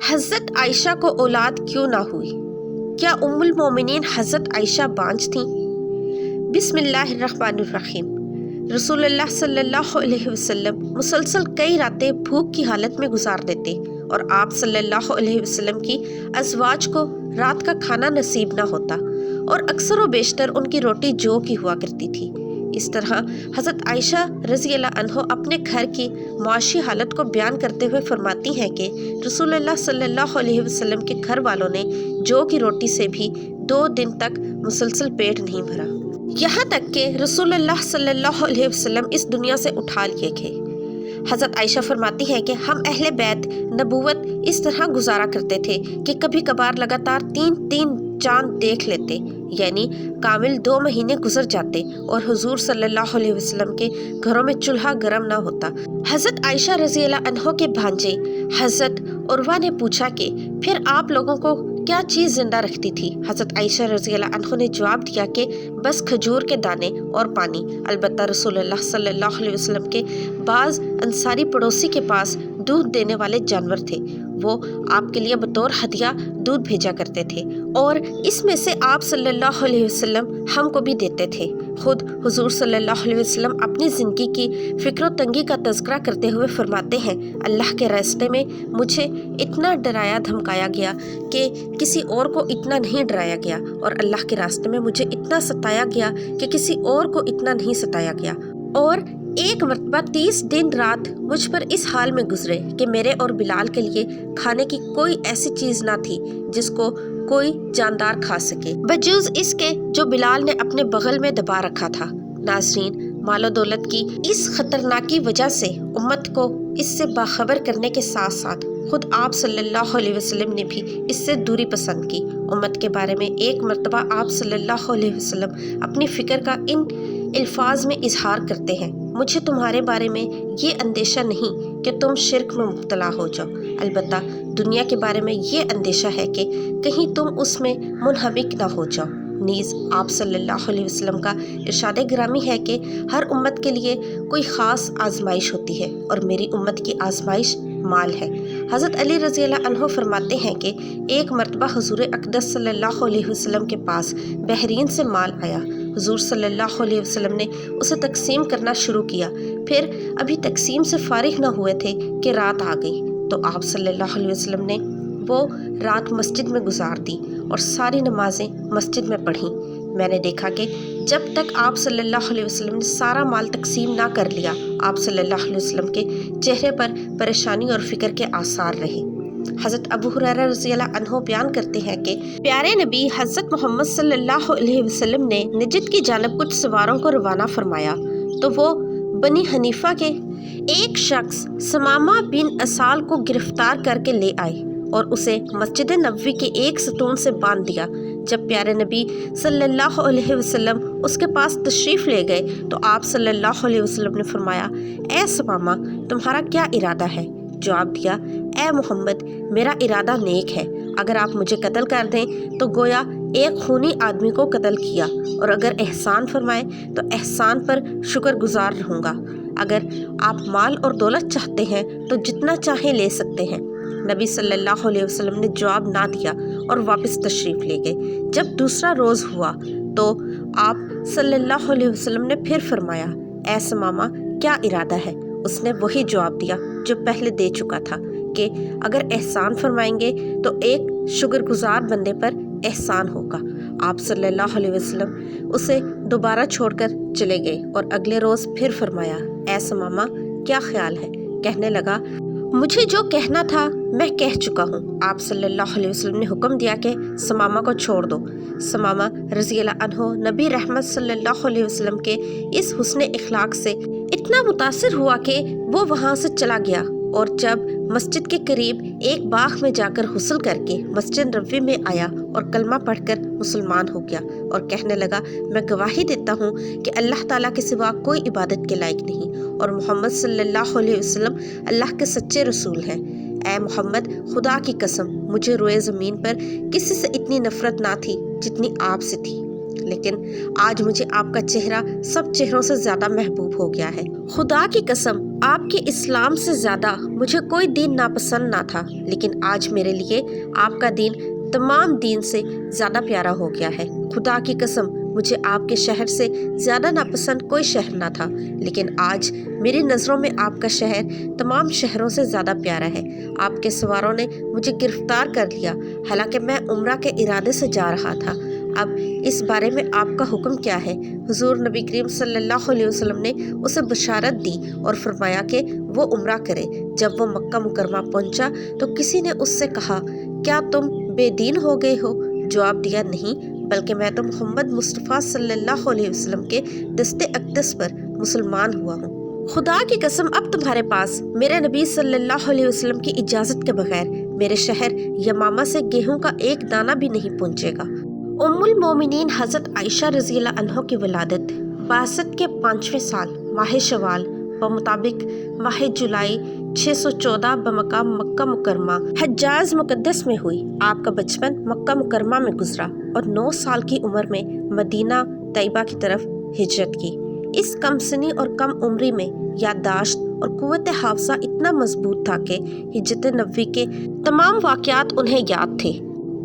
حضرت عائشہ کو اولاد کیوں نہ ہوئی؟ کیا ام المومنین حضرت عائشہ بانجھ تھیں؟ بسم اللہ الرحمن الرحیم۔ رسول اللہ صلی اللہ علیہ وسلم مسلسل کئی راتیں بھوک کی حالت میں گزار دیتے اور آپ صلی اللہ علیہ وسلم کی ازواج کو رات کا کھانا نصیب نہ ہوتا اور اکثر و بیشتر ان کی روٹی جو کی ہوا کرتی تھی۔ اس طرح حضرت عائشہ رضی اللہ عنہ اپنے گھر کی معاشی حالت کو بیان کرتے ہوئے فرماتی ہیں کہ رسول اللہ صلی اللہ علیہ وسلم کے گھر والوں نے جو کی روٹی سے بھی 2 دن تک مسلسل پیٹ نہیں بھرا، یہاں تک کہ رسول اللہ صلی اللہ علیہ وسلم اس دنیا سے اٹھا لیے گئے۔ حضرت عائشہ فرماتی ہیں کہ ہم اہل بیت نبوت اس طرح گزارا کرتے تھے کہ کبھی کبھار لگاتار 3 چاند دیکھ لیتے، یعنی کامل 2 مہینے گزر جاتے اور حضور صلی اللہ علیہ وسلم کے گھروں میں چولہا گرم نہ ہوتا۔ حضرت عائشہ رضی اللہ عنہ کے بھانجے حضرت عروہ نے پوچھا کہ پھر آپ لوگوں کو کیا چیز زندہ رکھتی تھی؟ حضرت عائشہ رضی اللہ عنہ نے جواب دیا کہ بس کھجور کے دانے اور پانی۔ البتہ رسول اللہ صلی اللہ علیہ وسلم کے بعض انصاری پڑوسی کے پاس دودھ دینے والے جانور تھے، وہ آپ کے لیے بطور ہدیہ دودھ بھیجا کرتے تھے اور اس میں سے آپ صلی اللہ علیہ وسلم ہم کو بھی دیتے تھے۔ خود حضور صلی اللہ علیہ وسلم اپنی زندگی کی فکر و تنگی کا تذکرہ کرتے ہوئے فرماتے ہیں، اللہ کے راستے میں مجھے اتنا ڈرایا دھمکایا گیا کہ کسی اور کو اتنا نہیں ڈرایا گیا، اور اللہ کے راستے میں مجھے اتنا ستایا گیا کہ کسی اور کو اتنا نہیں ستایا گیا، اور ایک مرتبہ 30 دن رات مجھ پر اس حال میں گزرے کہ میرے اور بلال کے لیے کھانے کی کوئی ایسی چیز نہ تھی جس کو کوئی جاندار کھا سکے، بجز اس کے جو بلال نے اپنے بغل میں دبا رکھا تھا۔ ناظرین، مال و دولت کی اس خطرناکی وجہ سے امت کو اس سے باخبر کرنے کے ساتھ ساتھ خود آپ صلی اللہ علیہ وسلم نے بھی اس سے دوری پسند کی۔ امت کے بارے میں ایک مرتبہ آپ صلی اللہ علیہ وسلم اپنی فکر کا ان الفاظ میں اظہار کرتے ہیں، مجھے تمہارے بارے میں یہ اندیشہ نہیں کہ تم شرک میں مبتلا ہو جاؤ، البتہ دنیا کے بارے میں یہ اندیشہ ہے کہ کہیں تم اس میں منہمک نہ ہو جاؤ۔ نیز آپ صلی اللہ علیہ وسلم کا ارشاد گرامی ہے کہ ہر امت کے لیے کوئی خاص آزمائش ہوتی ہے اور میری امت کی آزمائش مال ہے۔ حضرت علی رضی اللہ عنہ فرماتے ہیں کہ ایک مرتبہ حضور اقدس صلی اللہ علیہ وسلم کے پاس بحرین سے مال آیا، حضور صلی اللہ علیہ وسلم نے اسے تقسیم کرنا شروع کیا، پھر ابھی تقسیم سے فارغ نہ ہوئے تھے کہ رات آ گئی، تو آپ صلی اللہ علیہ وسلم نے وہ رات مسجد میں گزار دی اور ساری نمازیں مسجد میں پڑھیں۔ میں نے دیکھا کہ جب تک آپ صلی اللہ علیہ وسلم نے سارا مال تقسیم نہ کر لیا، آپ صلی اللہ علیہ وسلم کے چہرے پر پریشانی اور فکر کے آثار رہے۔ حضرت ابو ہریرہ رضی اللہ عنہ بیان کرتے ہیں کہ پیارے نبی حضرت محمد صلی اللہ علیہ وسلم نے نجد کی جانب کچھ سواروں کو روانہ فرمایا تو وہ بنی حنیفہ کے ایک شخص ثمامہ بن اسال کو گرفتار کر کے لے آئے اور اسے مسجد نبوی کے ایک ستون سے باندھ دیا۔ جب پیارے نبی صلی اللہ علیہ وسلم اس کے پاس تشریف لے گئے تو آپ صلی اللہ علیہ وسلم نے فرمایا، اے ثمامہ، تمہارا کیا ارادہ ہے؟ جواب دیا، اے محمد، میرا ارادہ نیک ہے، اگر آپ مجھے قتل کر دیں تو گویا ایک خونی آدمی کو قتل کیا، اور اگر احسان فرمائیں تو احسان پر شکر گزار رہوں گا۔ اگر آپ مال اور دولت چاہتے ہیں تو جتنا چاہیں لے سکتے ہیں۔ نبی صلی اللہ علیہ وسلم نے جواب نہ دیا اور واپس تشریف لے گئے۔ جب دوسرا روز ہوا تو آپ صلی اللہ علیہ وسلم نے پھر فرمایا، اے ثمامہ، کیا ارادہ ہے؟ اس نے وہی جواب دیا جو پہلے دے چکا تھا کہ اگر احسان فرمائیں گے تو ایک شکر گزار بندے پر احسان ہوگا۔ آپ صلی اللہ علیہ وسلم اسے دوبارہ چھوڑ کر چلے گئے اور اگلے روز پھر فرمایا، اے ثمامہ، کیا خیال ہے؟ کہنے لگا، مجھے جو کہنا تھا میں کہہ چکا ہوں۔ آپ صلی اللہ علیہ وسلم نے حکم دیا کہ ثمامہ کو چھوڑ دو۔ ثمامہ رضی اللہ عنہ نبی رحمت صلی اللہ علیہ وسلم کے اس حسن اخلاق سے اتنا متاثر ہوا کہ وہ وہاں سے چلا گیا، اور جب مسجد کے قریب ایک باغ میں جا کر غسل کر کے مسجد نبوی میں آیا اور کلمہ پڑھ کر مسلمان ہو گیا اور کہنے لگا، میں گواہی دیتا ہوں کہ اللہ تعالیٰ کے سوا کوئی عبادت کے لائق نہیں اور محمد صلی اللہ علیہ وسلم اللہ کے سچے رسول ہیں۔ اے محمد، خدا کی قسم، مجھے روئے زمین پر کسی سے اتنی نفرت نہ تھی جتنی آپ سے تھی، لیکن آج مجھے آپ کا چہرہ سب چہروں سے زیادہ محبوب ہو گیا ہے۔ خدا کی قسم، آپ کے اسلام سے زیادہ مجھے کوئی دین ناپسند نہ تھا، لیکن آج میرے لیے آپ کا دین تمام دین سے زیادہ پیارا ہو گیا ہے۔ خدا کی قسم، مجھے آپ کے شہر سے زیادہ ناپسند کوئی شہر نہ تھا، لیکن آج میری نظروں میں آپ کا شہر تمام شہروں سے زیادہ پیارا ہے۔ آپ کے سواروں نے مجھے گرفتار کر لیا، حالانکہ میں عمرہ کے ارادے سے جا رہا تھا۔ اب اس بارے میں آپ کا حکم کیا ہے؟ حضور نبی کریم صلی اللہ علیہ وسلم نے اسے بشارت دی اور فرمایا کہ وہ عمرہ کرے۔ جب وہ مکہ مکرمہ پہنچا تو کسی نے اس سے کہا، کیا تم بے دین ہو گئے ہو؟ جواب دیا، نہیں، بلکہ میں تو محمد مصطفیٰ صلی اللہ علیہ وسلم کے دست اقدس پر مسلمان ہوا ہوں۔ خدا کی قسم، اب تمہارے پاس میرے نبی صلی اللہ علیہ وسلم کی اجازت کے بغیر میرے شہر یمامہ سے گیہوں کا ایک دانہ بھی نہیں پہنچے گا۔ ام المومنین حضرت عائشہ رضی اللہ عنہ کی ولادت بعثت کے 5ویں سال ماہ شوال بمطابق ماہ جولائی 614 بمقام مکہ مکرمہ حجاز مقدس میں ہوئی۔ آپ کا بچپن مکہ مکرمہ میں گزرا اور 9 سال کی عمر میں مدینہ طیبہ کی طرف ہجرت کی۔ اس کم سنی اور کم عمری میں یادداشت اور قوت حافظہ اتنا مضبوط تھا کہ ہجرت نبوی کے تمام واقعات انہیں یاد تھے۔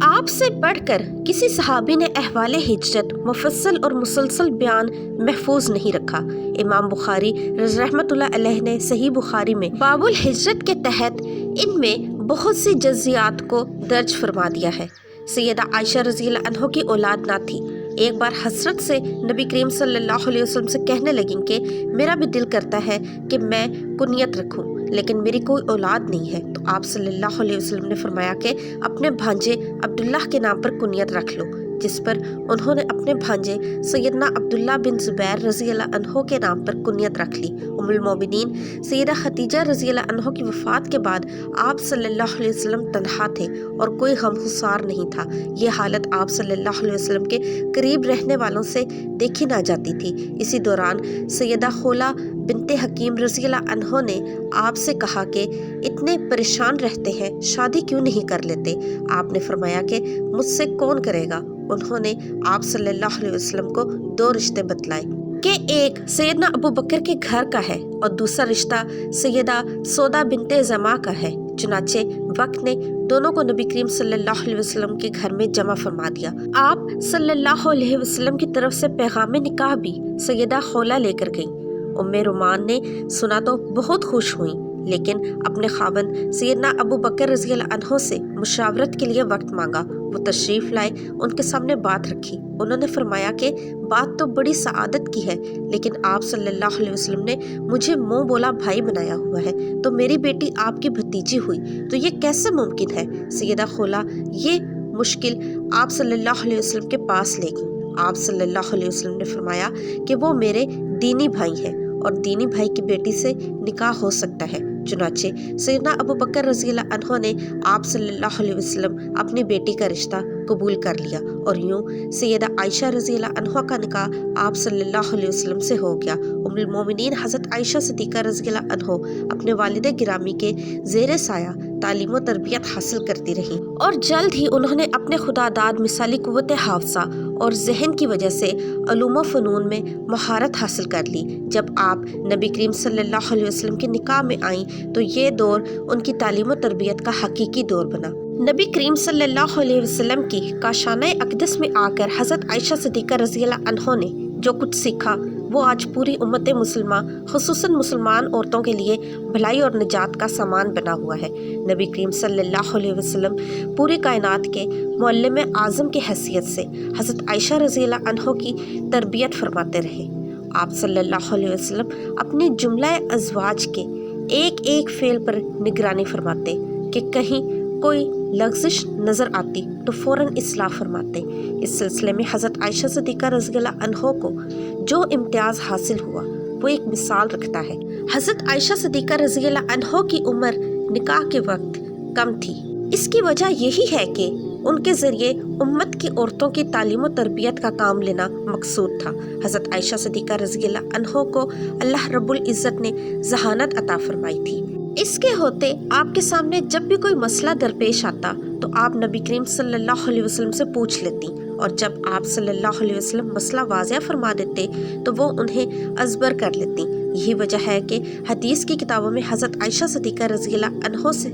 آپ سے بڑھ کر کسی صحابی نے احوال ہجرت مفصل اور مسلسل بیان محفوظ نہیں رکھا۔ امام بخاری رحمۃ اللہ علیہ نے صحیح بخاری میں باب الہجرت کے تحت ان میں بہت سی جزیات کو درج فرما دیا ہے۔ سیدہ عائشہ رضی اللہ عنہ کی اولاد نہ تھی۔ ایک بار حسرت سے نبی کریم صلی اللہ علیہ وسلم سے کہنے لگیں کہ میرا بھی دل کرتا ہے کہ میں کنیت رکھوں، لیکن میری کوئی اولاد نہیں ہے۔ تو آپ صلی اللہ علیہ وسلم نے فرمایا کہ اپنے بھانجے عبداللہ کے نام پر کنیت رکھ لو، جس پر انہوں نے اپنے بھانجے سیدنا عبداللہ بن زبیر رضی اللہ عنہ کے نام پر کنیت رکھ لی۔ ام المومنین سیدہ خدیجہ رضی اللہ عنہ کی وفات کے بعد آپ صلی اللہ علیہ وسلم تنہا تھے اور کوئی غمگسار نہیں تھا۔ یہ حالت آپ صلی اللہ علیہ وسلم کے قریب رہنے والوں سے دیکھی نہ جاتی تھی۔ اسی دوران سیدہ خولہ بنت حکیم رضی اللہ عنہ نے آپ سے کہا کہ اتنے پریشان رہتے ہیں، شادی کیوں نہیں کر لیتے؟ آپ نے فرمایا کہ مجھ سے کون کرے گا؟ انہوں نے آپ صلی اللہ علیہ وسلم کو 2 رشتے بتلائے کہ ایک سیدنا ابو بکر کے گھر کا ہے اور دوسرا رشتہ سیدہ سودا بنت زما کا ہے۔ چنانچہ وقت نے دونوں کو نبی کریم صلی اللہ علیہ وسلم کے گھر میں جمع فرما دیا۔ آپ صلی اللہ علیہ وسلم کی طرف سے پیغام نکاح بھی سیدہ خولہ لے کر گئیں۔ ام رومان نے سنا تو بہت خوش ہوئیں، لیکن اپنے خاوند سیدنا ابو بکر رضی اللہ عنہ سے مشاورت کے لیے وقت مانگا۔ وہ تشریف لائے، ان کے سامنے بات رکھی۔ انہوں نے فرمایا کہ بات تو بڑی سعادت کی ہے، لیکن آپ صلی اللہ علیہ وسلم نے مجھے منہ بولا بھائی بنایا ہوا ہے، تو میری بیٹی آپ کی بھتیجی ہوئی تو یہ کیسے ممکن ہے؟ سیدہ خولہ یہ مشکل آپ صلی اللہ علیہ وسلم کے پاس لے گئی۔ آپ صلی اللہ علیہ وسلم نے فرمایا کہ وہ میرے دینی بھائی ہیں اور دینی بھائی کی بیٹی سے نکاح ہو سکتا ہے۔ چنانچہ سیدنا ابو بکر رضی اللہ عنہ نے آپ صلی اللہ علیہ وسلم اپنی بیٹی کا رشتہ قبول کر لیا اور یوں سیدہ عائشہ رضی اللہ عنہ کا نکاح آپ صلی اللہ علیہ وسلم سے ہو گیا۔ ام المومنین حضرت عائشہ صدیقہ رضی اللہ عنہ اپنے والد گرامی کے زیر سایہ تعلیم و تربیت حاصل کرتی رہیں اور جلد ہی انہوں نے اپنے خدا داد مثالی قوت حافظہ اور ذہن کی وجہ سے علوم و فنون میں مہارت حاصل کر لی۔ جب آپ نبی کریم صلی اللہ علیہ وسلم کے نکاح میں آئیں تو یہ دور ان کی تعلیم و تربیت کا حقیقی دور بنا۔ نبی کریم صلی اللہ علیہ وسلم کی کاشانہ اقدس میں آ کر حضرت عائشہ صدیقہ رضی اللہ عنہ نے جو کچھ سیکھا وہ آج پوری امت مسلمہ خصوصاً مسلمان عورتوں کے لیے بھلائی اور نجات کا سامان بنا ہوا ہے۔ نبی کریم صلی اللہ علیہ وسلم پوری کائنات کے معلم اعظم کی حیثیت سے حضرت عائشہ رضی اللہ عنہ کی تربیت فرماتے رہے۔ آپ صلی اللہ علیہ وسلم اپنی جملہ ازواج کے ایک ایک فعل پر نگرانی فرماتے کہ کہیں کوئی لغزش نظر آتی تو فوراً اصلاح فرماتے۔ اس سلسلے میں حضرت عائشہ صدیقہ رضی اللہ عنہ کو جو امتیاز حاصل ہوا وہ ایک مثال رکھتا ہے۔ حضرت عائشہ صدیقہ رضی اللہ عنہ کی عمر نکاح کے وقت کم تھی۔ اس کی وجہ یہی ہے کہ ان کے ذریعے امت کی عورتوں کی تعلیم و تربیت کا کام لینا مقصود تھا۔ حضرت عائشہ صدیقہ رضی اللہ عنہ کو اللہ رب العزت نے ذہانت عطا فرمائی تھی۔ اس کے ہوتے آپ کے سامنے جب بھی کوئی مسئلہ درپیش آتا تو آپ نبی کریم صلی اللہ علیہ وسلم سے پوچھ لیتی، اور جب آپ صلی اللہ علیہ وسلم مسئلہ واضح فرما دیتے تو وہ انہیں ازبر کر لیتی۔ یہی وجہ ہے کہ حدیث کی کتابوں میں حضرت عائشہ صدیقہ رضی اللہ عنہا سے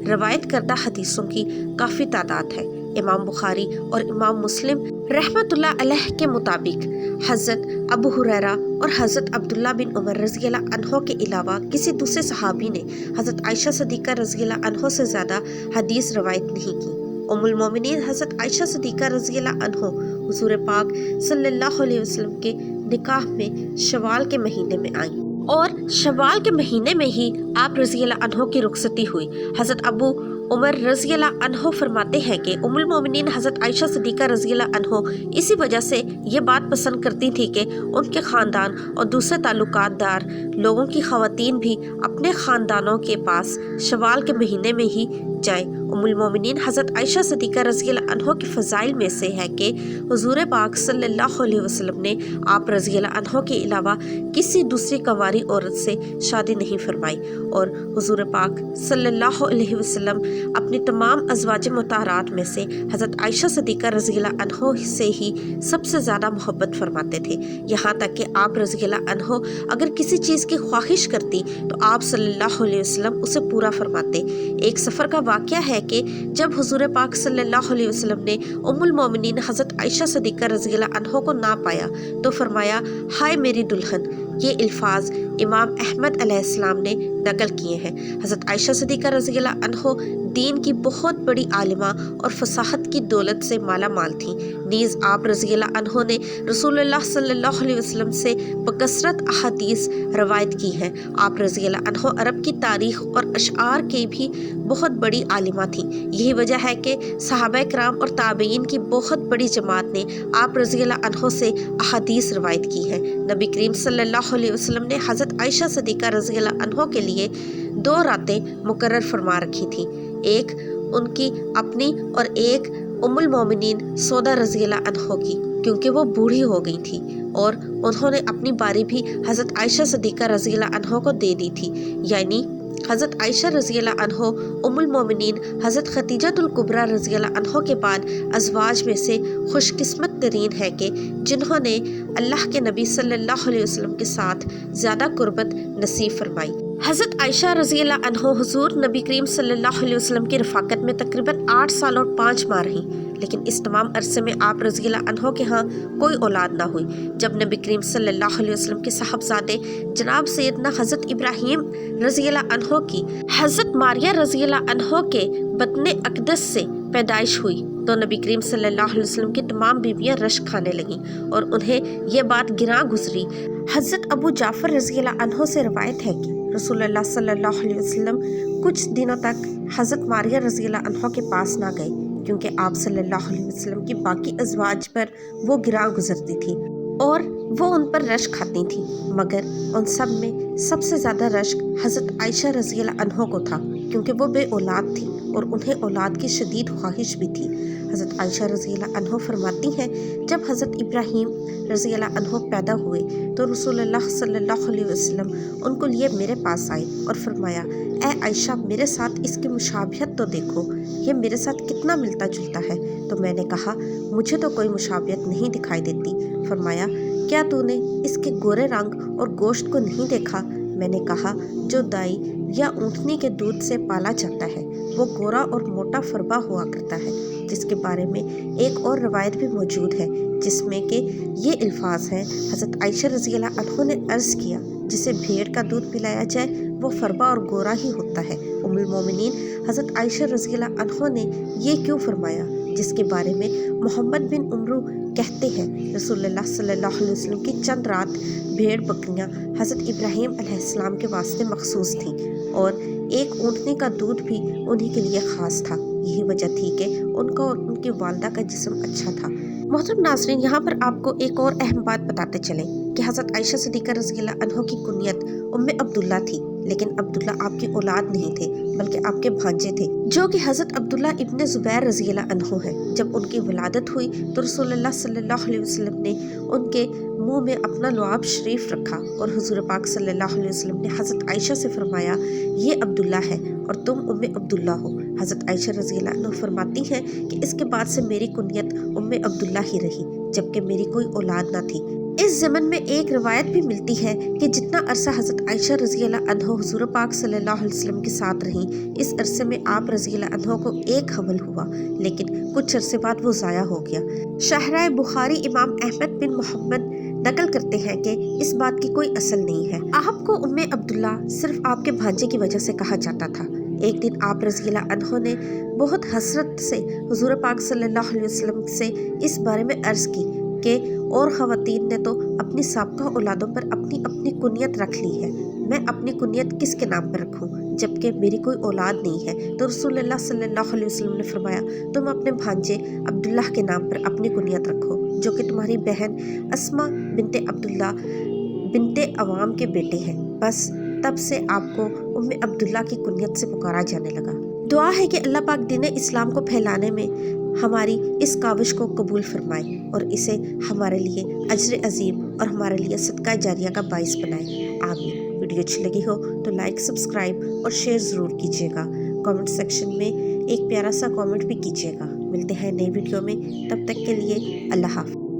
روایت کردہ حدیثوں کی کافی تعداد ہے۔ امام بخاری اور امام مسلم رحمۃ اللہ علیہ کے مطابق حضرت ابو ہریرہ اور حضرت عبداللہ بن عمر رضی اللہ عنہ کے علاوہ کسی دوسرے صحابی نے حضرت عائشہ صدیقہ رضی اللہ عنہ سے زیادہ حدیث روایت نہیں کی۔ ام المومنین حضرت عائشہ صدیقہ رضی اللہ عنہ حضور پاک صلی اللہ علیہ وسلم کے نکاح میں شوال کے مہینے میں آئیں اور شوال کے مہینے میں ہی آپ رضی اللہ عنہ کی رخصتی ہوئی۔ حضرت ابو عمر رضی اللہ عنہ فرماتے ہیں کہ ام المومنین حضرت عائشہ صدیقہ رضی اللہ عنہ اسی وجہ سے یہ بات پسند کرتی تھی کہ ان کے خاندان اور دوسرے تعلقات دار لوگوں کی خواتین بھی اپنے خاندانوں کے پاس شوال کے مہینے میں ہی جائیں۔ ام المومنین حضرت عائشہ صدیقہ رضی اللہ عنہ کے فضائل میں سے ہے کہ حضور پاک صلی اللہ علیہ وسلم نے آپ رضی اللہ عنہ کے علاوہ کسی دوسری کنواری عورت سے شادی نہیں فرمائی، اور حضور پاک صلی اللہ علیہ وسلم اپنی تمام ازواج مطہرات میں سے حضرت عائشہ صدیقہ رضی اللہ عنہ سے ہی سب سے زیادہ محبت فرماتے تھے، یہاں تک کہ آپ رضی اللہ عنہ اگر کسی چیز کی خواہش کرتی تو آپ صلی اللہ علیہ وسلم اسے پورا فرماتے۔ ایک سفر کا واقعہ ہے کہ جب حضور پاک صلی اللہ علیہ وسلم نے ام المومنین حضرت عائشہ صدیقہ رضی اللہ عنہ کو نہ پایا تو فرمایا، ہائے میری دلہن۔ یہ الفاظ امام احمد علیہ السلام نے نقل کیے ہیں۔ حضرت عائشہ صدیقہ رضی اللہ عنہ دین کی بہت بڑی عالمہ اور فصاحت کی دولت سے مالا مال تھیں، نیز آپ رضی اللہ عنہ نے رسول اللہ صلی اللہ علیہ وسلم سے بکثرت احادیث روایت کی ہیں۔ آپ رضی اللہ عنہ عرب کی تاریخ اور اشعار کے بھی بہت بڑی عالمہ تھیں۔ یہی وجہ ہے کہ صحابہ کرام اور تابعین کی بہت بڑی جماعت نے آپ رضی اللہ عنہ سے احادیث روایت کی ہیں۔ نبی کریم صلی اللہ علیہ وسلم نے حضرت عائشہ صدیقہ رضی اللہ عنہ کے لیے 2 راتیں مقرر فرما رکھی تھیں، ایک ان کی اپنی اور ایک ام المومنین سودا رضی اللہ عنہ کی، کیونکہ وہ بوڑھی ہو گئی تھی اور انہوں نے اپنی باری بھی حضرت عائشہ صدیقہ رضی اللہ عنہ کو دے دی تھی، یعنی حضرت عائشہ رضی اللہ عنہ ام المومنین حضرت خدیجہ الکبریٰ رضی اللہ عنہ کے بعد ازواج میں سے خوش قسمت ترین ہے کہ جنہوں نے اللہ کے نبی صلی اللہ علیہ وسلم کے ساتھ زیادہ قربت نصیب فرمائی۔ حضرت عائشہ رضی اللہ عنہ حضور نبی کریم صلی اللہ علیہ وسلم کی رفاقت میں تقریباً 8 سال اور 5 ماہ رہیں، لیکن اس تمام عرصے میں آپ رضی اللہ عنہ کے ہاں کوئی اولاد نہ ہوئی۔ جب نبی کریم صلی اللہ علیہ وسلم کے صاحبزادے جناب سیدنا حضرت ابراہیم رضی اللہ عنہ کی حضرت ماریہ رضی اللہ عنہ کے بطن اقدس سے پیدائش ہوئی تو نبی کریم صلی اللہ علیہ وسلم کی تمام بیویاں رشک کھانے لگیں اور انہیں یہ بات گراں گزری۔ حضرت ابو جعفر رضی اللہ عنہ سے روایت ہے کہ رسول اللہ صلی اللہ علیہ وسلم کچھ دنوں تک حضرت ماریہ رضی اللہ عنہ کے پاس نہ گئے، کیونکہ آپ صلی اللہ علیہ وسلم کی باقی ازواج پر وہ گراں گزرتی تھی اور وہ ان پر رشک کھاتی تھیں، مگر ان سب میں سب سے زیادہ رشک حضرت عائشہ رضی اللہ عنہ کو تھا، کیونکہ وہ بے اولاد تھی اور انہیں اولاد کی شدید خواہش بھی تھی۔ حضرت عائشہ رضی اللہ عنہ فرماتی ہیں، جب حضرت ابراہیم رضی اللہ عنہ پیدا ہوئے تو رسول اللہ صلی اللہ علیہ وسلم ان کو لیے میرے پاس آئے اور فرمایا، اے عائشہ میرے ساتھ اس کی مشابہت تو دیکھو، یہ میرے ساتھ کتنا ملتا جلتا ہے۔ تو میں نے کہا، مجھے تو کوئی مشابہت نہیں دکھائی دیتی۔ فرمایا، کیا تو نے اس کے گورے رنگ اور گوشت کو نہیں دیکھا؟ میں نے کہا، جو دائی یا اونٹنی کے دودھ سے پالا جاتا ہے وہ گورا اور موٹا فربا ہوا کرتا ہے، جس کے بارے میں ایک اور روایت بھی موجود ہے جس میں کہ یہ الفاظ ہیں، حضرت عائشہ رضی اللہ عنہ نے عرض کیا، جسے بھیڑ کا دودھ پلایا جائے وہ فربا اور گورا ہی ہوتا ہے۔ ام المومنین حضرت عائشہ رضی اللہ عنہ نے یہ کیوں فرمایا؟ جس کے بارے میں محمد بن عمرو کہتے ہیں، رسول اللہ صلی اللہ علیہ وسلم کی چند رات بھیڑ بکریاں حضرت ابراہیم علیہ السلام کے واسطے مخصوص تھیں اور ایک اونٹنی کا دودھ بھی انہی کے لیے خاص تھا۔ یہی وجہ تھی کہ ان کا اور ان کی والدہ کا جسم اچھا تھا۔ محترم ناظرین، یہاں پر آپ کو ایک اور اہم بات بتاتے چلیں کہ حضرت عائشہ صدیقہ رضی اللہ عنہ کی کنیت ام عبداللہ تھی، لیکن عبداللہ آپ کی اولاد نہیں تھے بلکہ آپ کے بھانجے تھے، جو کہ حضرت عبداللہ ابن زبیر رضی اللہ عنہ ہیں۔ جب ان کی ولادت ہوئی تو رسول اللہ صلی اللہ علیہ وسلم نے ان کے منہ میں اپنا لعاب شریف رکھا اور حضور پاک صلی اللہ علیہ وسلم نے حضرت عائشہ سے فرمایا، یہ عبداللہ ہے اور تم ام عبداللہ ہو۔ حضرت عائشہ رضی اللہ عنہ فرماتی ہیں کہ اس کے بعد سے میری کنیت ام عبداللہ ہی رہی، جبکہ میری کوئی اولاد نہ تھی۔ اس ضمن میں ایک روایت بھی ملتی ہے کہ جتنا عرصہ حضرت عائشہ رضی اللہ عنہ حضور پاک صلی اللہ علیہ وسلم کے ساتھ رہیں، اس عرصے میں آپ رضی اللہ عنہ کو ایک حمل ہوا، لیکن کچھ عرصے بعد وہ ضائع ہو گیا۔ شرح بخاری امام احمد بن محمد نقل کرتے ہیں کہ اس بات کی کوئی اصل نہیں ہے۔ آپ کو ام عبداللہ صرف آپ کے بھانجے کی وجہ سے کہا جاتا تھا۔ ایک دن آپ رضی اللہ عنہ نے بہت حسرت سے حضور پاک صلی اللہ علیہ وسلم سے اس بارے میں عرض کی کہ اور خواتین نے تو اپنی سابقہ اولادوں پر اپنی اپنی کنیت رکھ لی ہے، میں اپنی کنیت کس کے نام پر رکھوں جبکہ میری کوئی اولاد نہیں ہے؟ تو رسول اللہ صلی اللہ علیہ وسلم نے فرمایا، تم اپنے بھانجے عبداللہ کے نام پر اپنی کنیت رکھو، جو کہ تمہاری بہن اسما بنت عبداللہ بنت عوام کے بیٹے ہیں۔ بس تب سے آپ کو ام عبداللہ کی کنیت سے پکارا جانے لگا۔ دعا ہے کہ اللہ پاک دین اسلام کو پھیلانے میں ہماری اس کاوش کو قبول فرمائے اور اسے ہمارے لیے اجر عظیم اور ہمارے لیے صدقہ جاریہ کا باعث بنائے، آمین۔ ویڈیو اچھی لگی ہو تو لائک، سبسکرائب اور شیئر ضرور کیجیے گا۔ کامنٹ سیکشن میں ایک پیارا سا کامنٹ بھی کیجیے گا۔ ملتے ہیں نئی ویڈیو میں، تب تک کے لیے اللہ حافظ۔